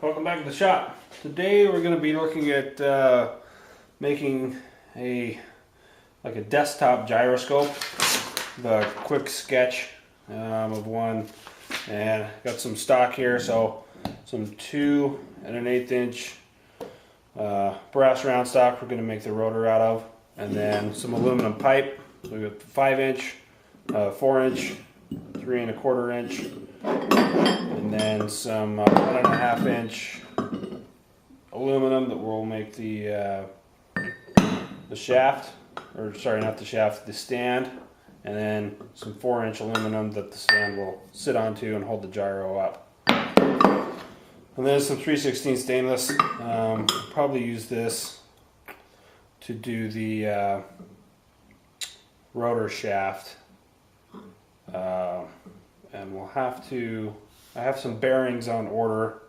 Welcome back to the shop. Today we're going to be looking at making a desktop gyroscope. The quick sketch of one, and got some stock here. So some 2 1/8 inch brass round stock we're going to make the rotor out of, and then some aluminum pipe. So we got 5 inch, 4 inch, 3 1/4 inch. And then some 1 1/2 inch aluminum that will make the shaft, or sorry, not the shaft, the stand, and then some 4 inch aluminum that the stand will sit onto and hold the gyro up. And then some 3/16 stainless. Probably use this to do the rotor shaft, and we'll have to. I have some bearings on order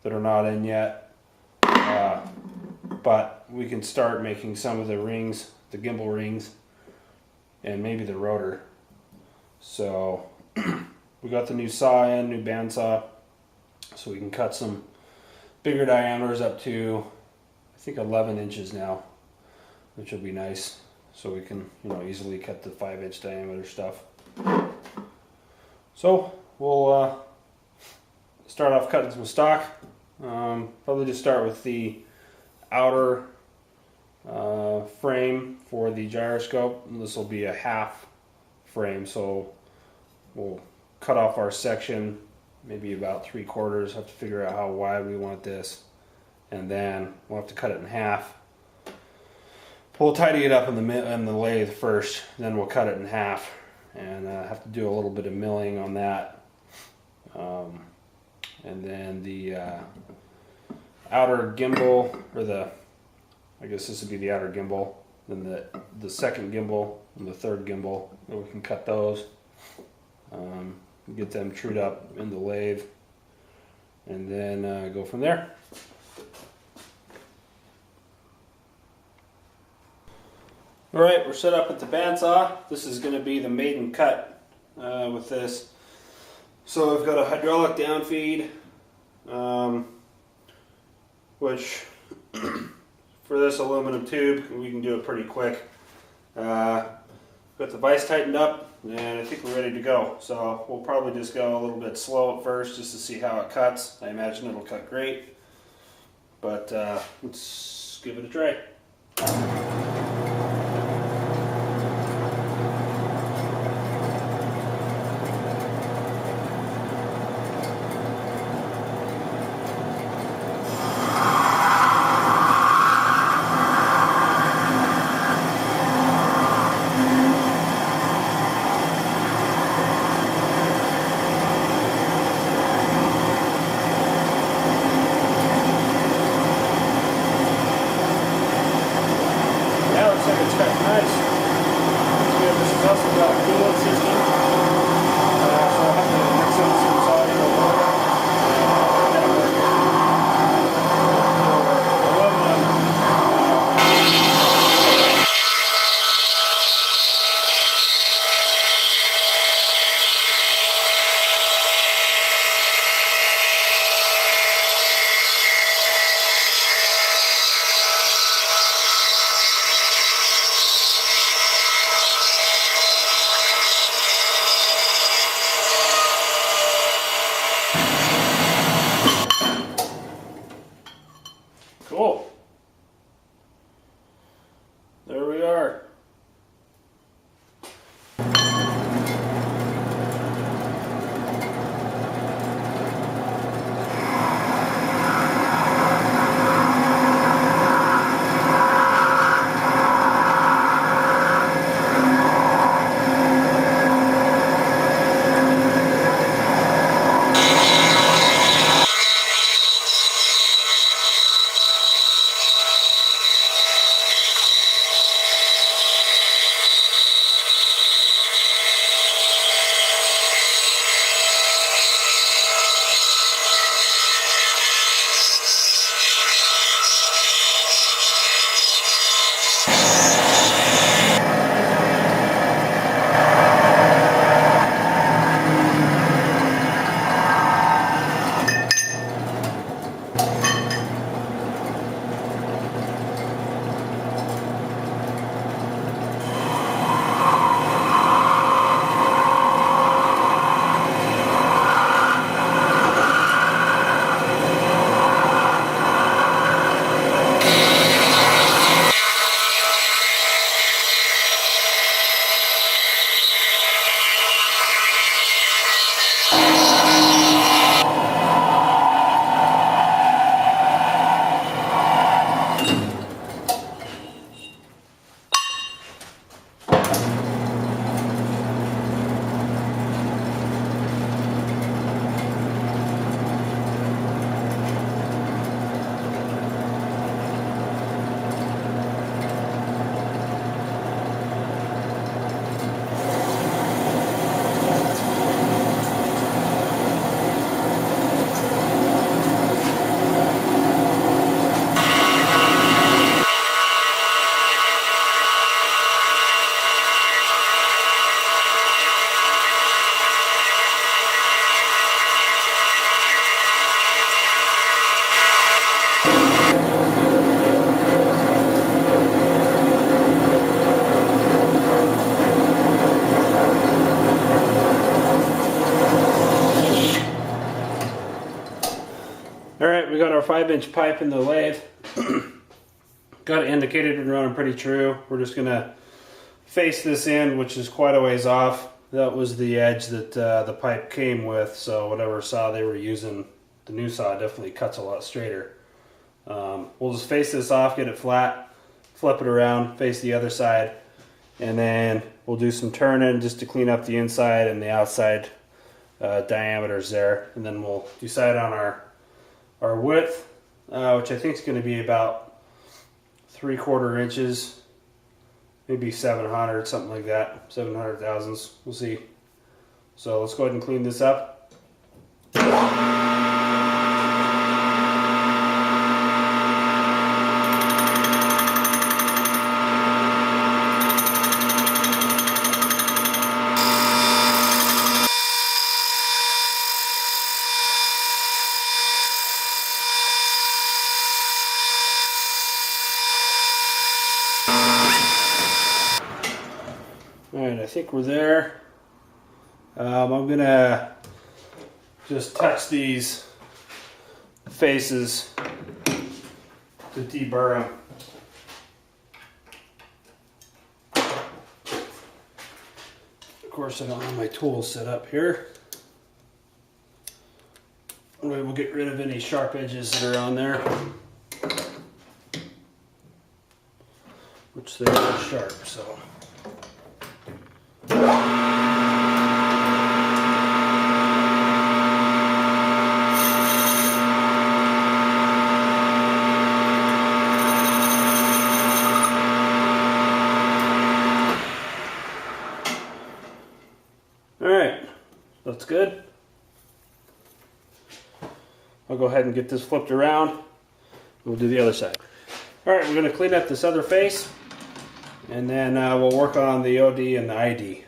that are not in yet, but we can start making some of the rings, the gimbal rings, and maybe the rotor. So we got the new saw in, new bandsaw, so we can cut some bigger diameters up to, I think, 11 inches now, which will be nice. So we can, easily cut the 5 inch diameter stuff. So we'll start off cutting some stock. Probably just start with the outer frame for the gyroscope. And this will be a half frame, so we'll cut off our section, maybe about 3/4. Have to figure out how wide we want this, and then we'll have to cut it in half. We'll tidy it up in the lathe first, then we'll cut it in half, and have to do a little bit of milling on that. And then the outer gimbal, or I guess this would be the outer gimbal, then the second gimbal and the third gimbal, we can cut those, get them trued up in the lathe, and then go from there. Alright, we're set up at the bandsaw. This is going to be the Matin Cut with this. So I've got a hydraulic down feed, which for this aluminum tube we can do it pretty quick. Got the vise tightened up, and I think we're ready to go. So we'll probably just go a little bit slow at first just to see how it cuts. I imagine it'll cut great, but let's give it a try. our 5-inch pipe in the lathe. Got it indicated and running pretty true. We're just gonna face this in, which is quite a ways off. That was the edge that the pipe came with, so whatever saw they were using, the new saw definitely cuts a lot straighter. We'll just face this off, get it flat, flip it around, face the other side, and then we'll do some turning just to clean up the inside and the outside diameters there, and then we'll decide on our width, which I think is going to be about 3/4 inches. Maybe 700, something like that, 700 thousandths, we'll see. So let's go ahead and clean this up. Alright, I think we're there. I'm gonna just touch these faces to deburr them. Of course, I don't have my tools set up here. We'll get rid of any sharp edges that are on there, which they are sharp, so. Alright, that's good. I'll go ahead and get this flipped around. We'll do the other side. Alright, we're going to clean up this other face, and then we'll work on the OD and the ID.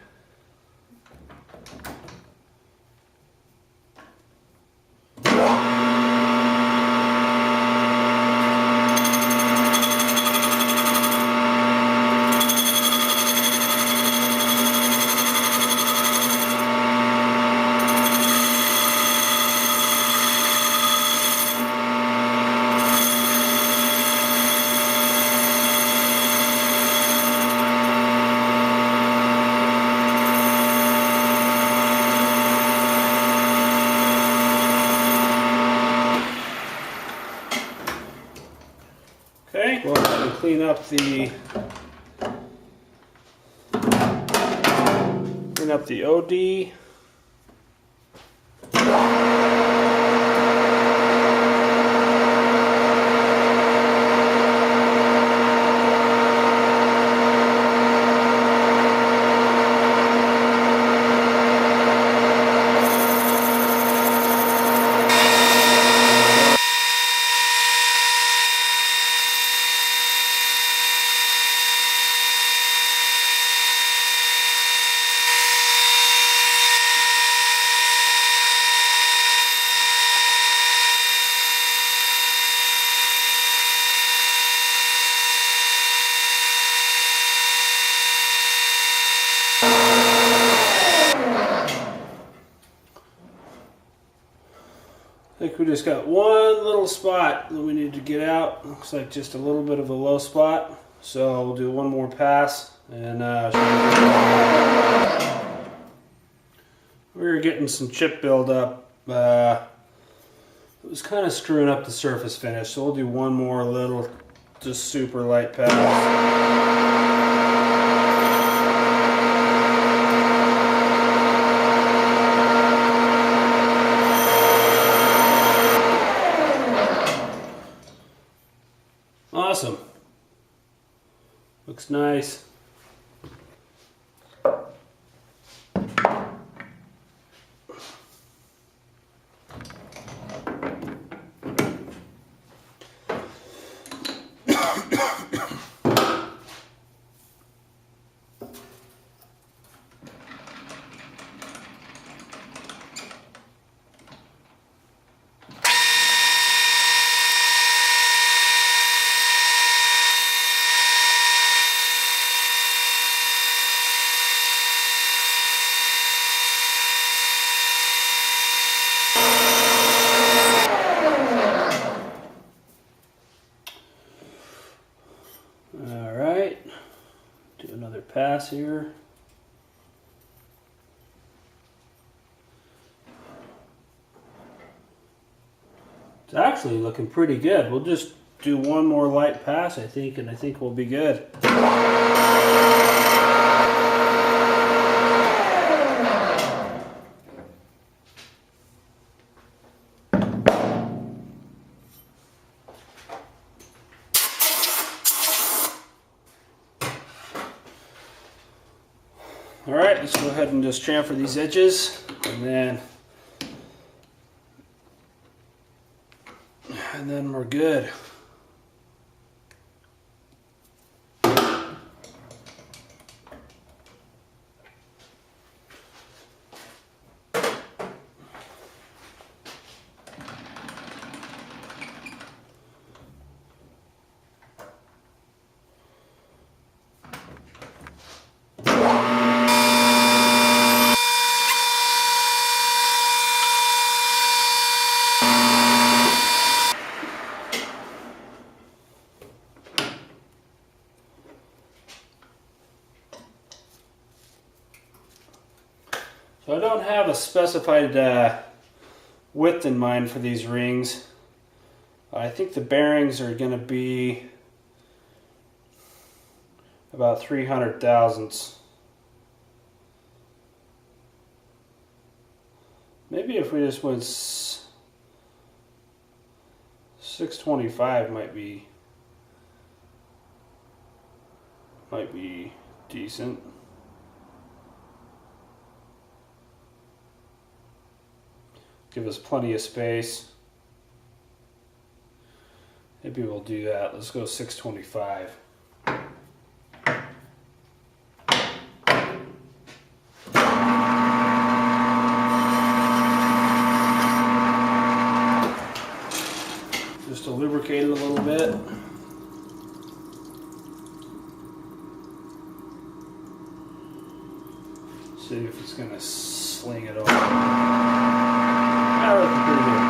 Okay, we'll go ahead and clean up the OD. I think we just got one little spot that we need to get out. Looks like just a little bit of a low spot. So we'll do one more pass, and we were getting some chip buildup. It was kind of screwing up the surface finish, so we'll do one more little, just super light pass. Awesome. Looks nice. pass here. It's actually looking pretty good. We'll just do one more light pass, I think, and I think we'll be good. All right, let's go ahead and just chamfer these edges, and then we're good. So I don't have a specified width in mind for these rings. I think the bearings are going to be about 300 thousandths. Maybe if we just went 625 might be decent. Give us plenty of space. Maybe we'll do that. Let's go 625. Just to lubricate it a little bit. See if it's going to sling it over. That looks pretty good.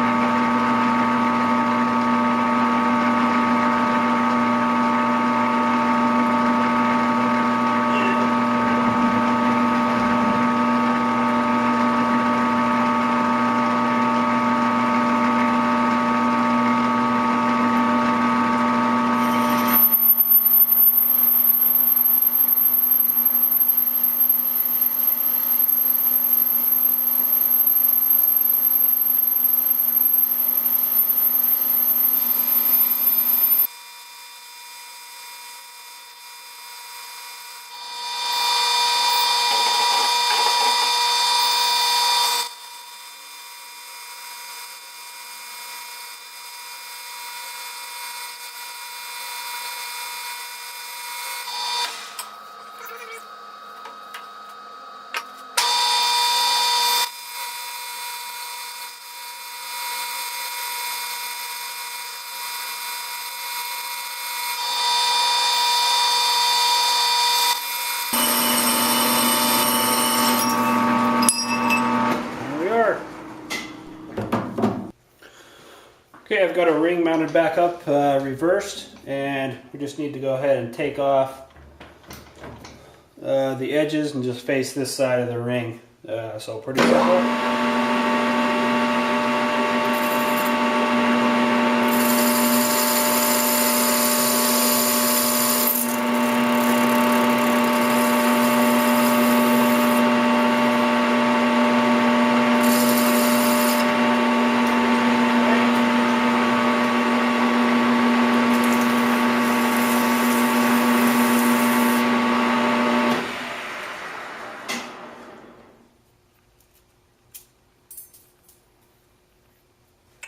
Okay, I've got a ring mounted back up, reversed, and we just need to go ahead and take off the edges and just face this side of the ring. So pretty simple.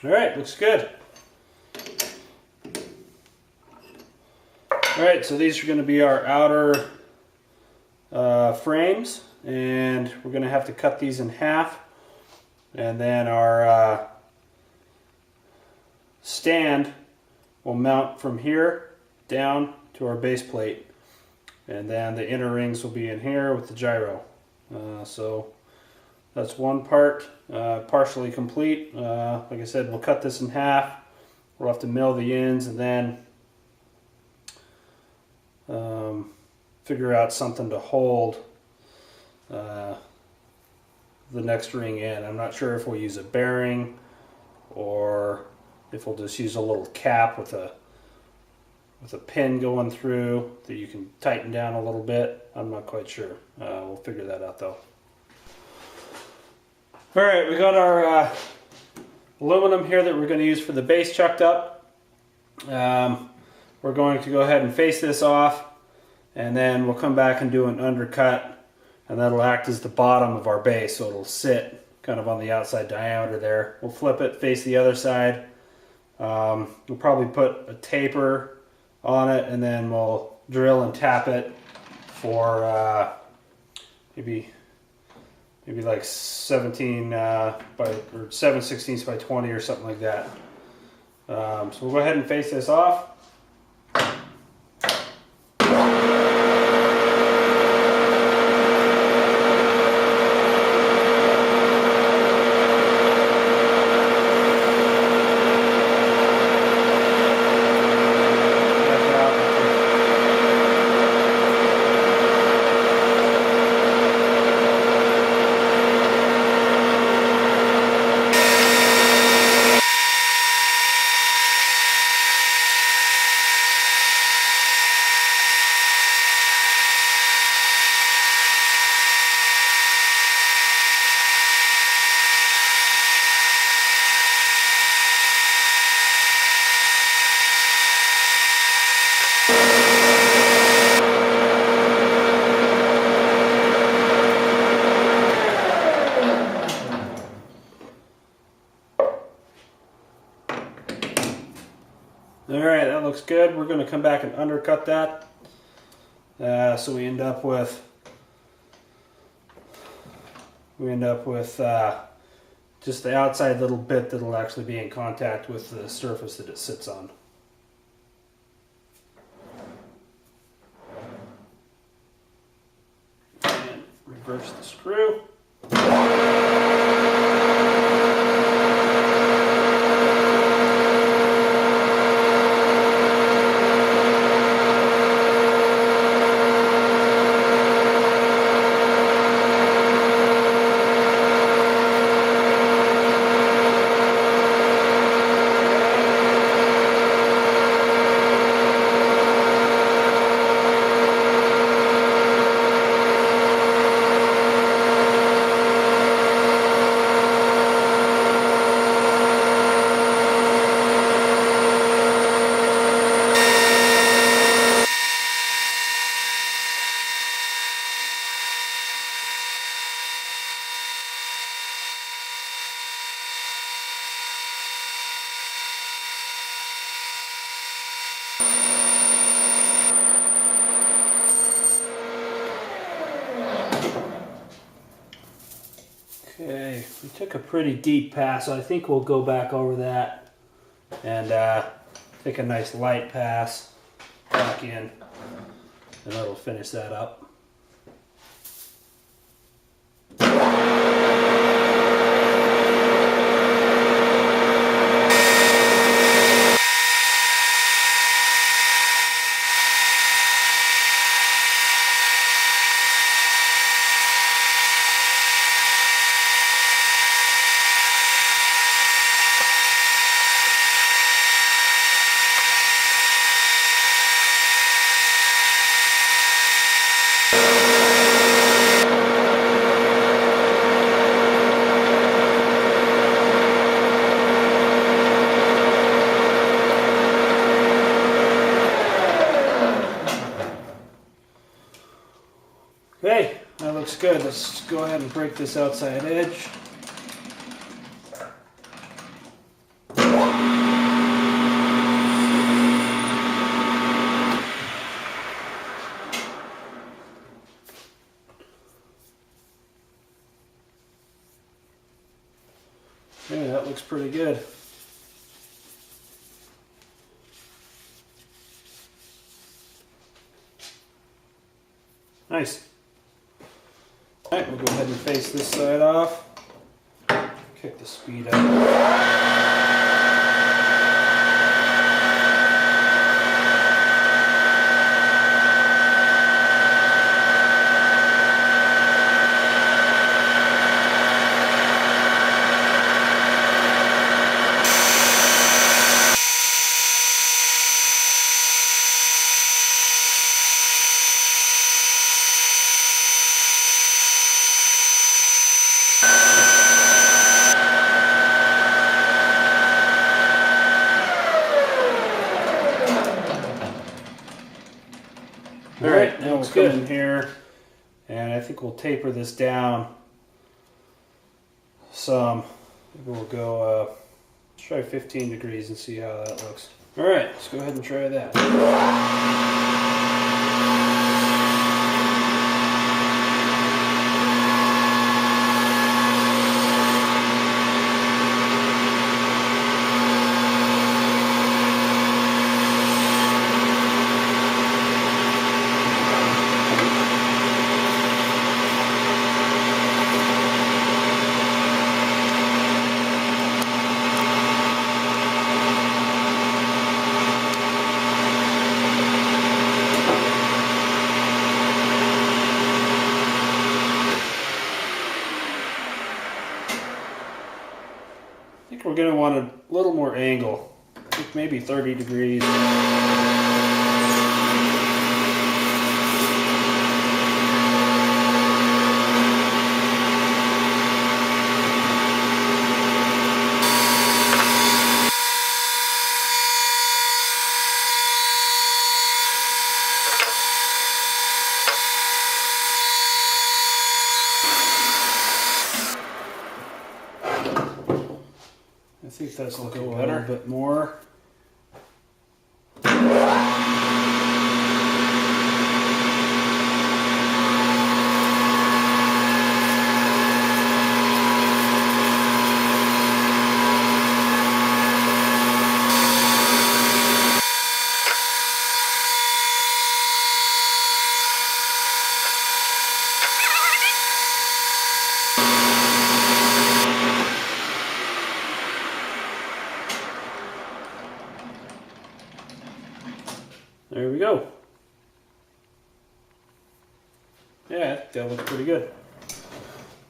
Alright, looks good. Alright, so these are going to be our outer frames, and we're going to have to cut these in half, and then our stand will mount from here down to our base plate, and then the inner rings will be in here with the gyro. So that's one part partially complete. Like I said, we'll cut this in half. We'll have to mill the ends and then figure out something to hold the next ring in. I'm not sure if we'll use a bearing or if we'll just use a little cap with a pin going through that you can tighten down a little bit. I'm not quite sure. We'll figure that out though. Alright, we got our aluminum here that we're going to use for the base chucked up. We're going to go ahead and face this off, and then we'll come back and do an undercut, and that'll act as the bottom of our base, so it'll sit kind of on the outside diameter there. We'll flip it, face the other side. We'll probably put a taper on it, and then we'll drill and tap it for maybe like 17 or 7/16 by 20 or something like that. So we'll go ahead and face this off. Alright, that looks good. We're going to come back and undercut that. So we end up with just the outside little bit that'll actually be in contact with the surface that it sits on. And reverse the screw. Okay, we took a pretty deep pass, so I think we'll go back over that and take a nice light pass back in, and that'll finish that up. Okay, that looks good. Let's go ahead and break this outside edge. Okay, that looks pretty good. Nice. Alright, we'll go ahead and face this side off. Kick the speed up. we'll come in here, and I think we'll taper this down some. Maybe we'll go, let's try 15 degrees and see how that looks. All right, let's go ahead and try that. I think we're going to want a little more angle, I think maybe 30 degrees. I think that's looking better. A little bit more. There we go. Yeah, I think that looks pretty good.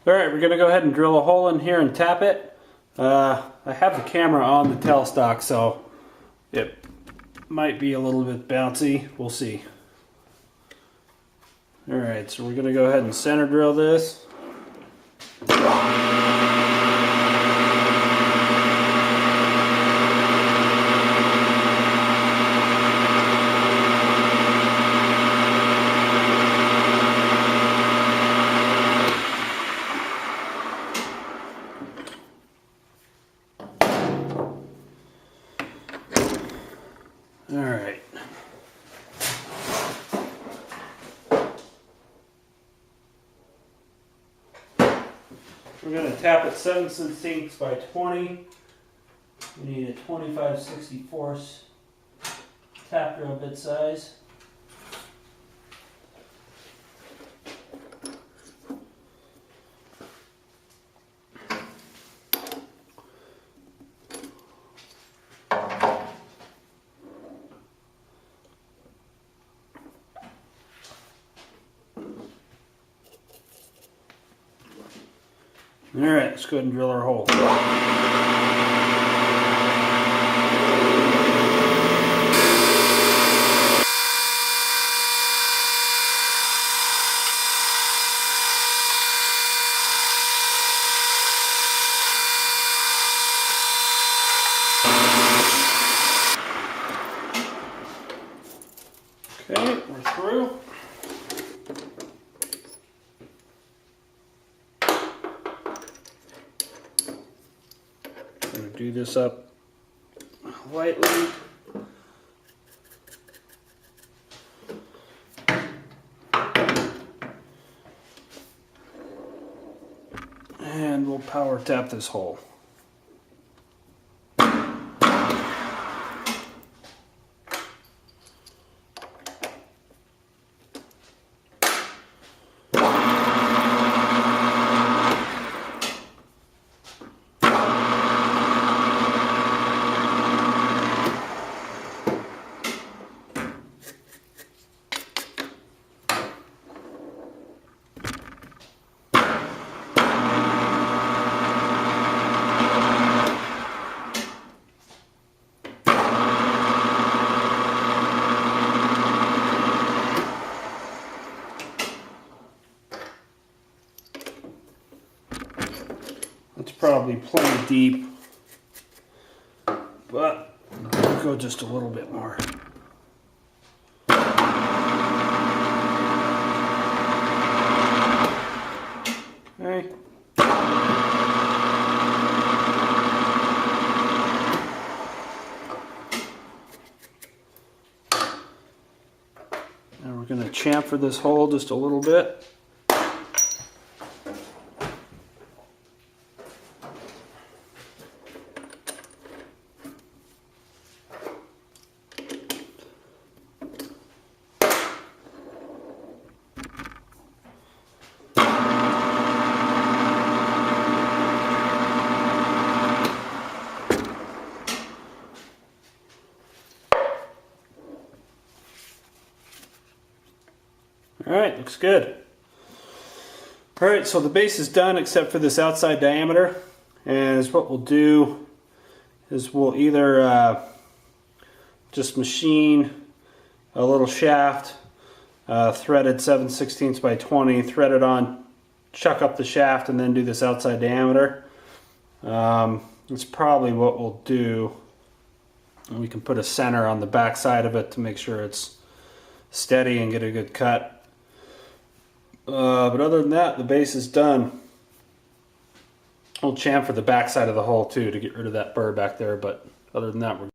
Alright, we're going to go ahead and drill a hole in here and tap it. I have the camera on the tailstock, so it might be a little bit bouncy. We'll see. Alright, so we're going to go ahead and center drill this. All right. We're going to tap it 7/16 by 20. We need a 25/64 tap drill bit size. Alright, let's go ahead and drill our hole. Okay, we're through. Do this up lightly. And we'll power tap this hole. It's probably plenty deep, but I'll go just a little bit more. me. And we're going to chamfer this hole just a little bit. Alright, looks good. Alright, so the base is done except for this outside diameter. And what we'll do is we'll either just machine a little shaft, threaded 7/16 by 20, thread it on, chuck up the shaft, and then do this outside diameter. That's probably what we'll do. And we can put a center on the back side of it to make sure it's steady and get a good cut. But other than that, the base is done. We'll chamfer the back side of the hole too to get rid of that burr back there, but other than that, we're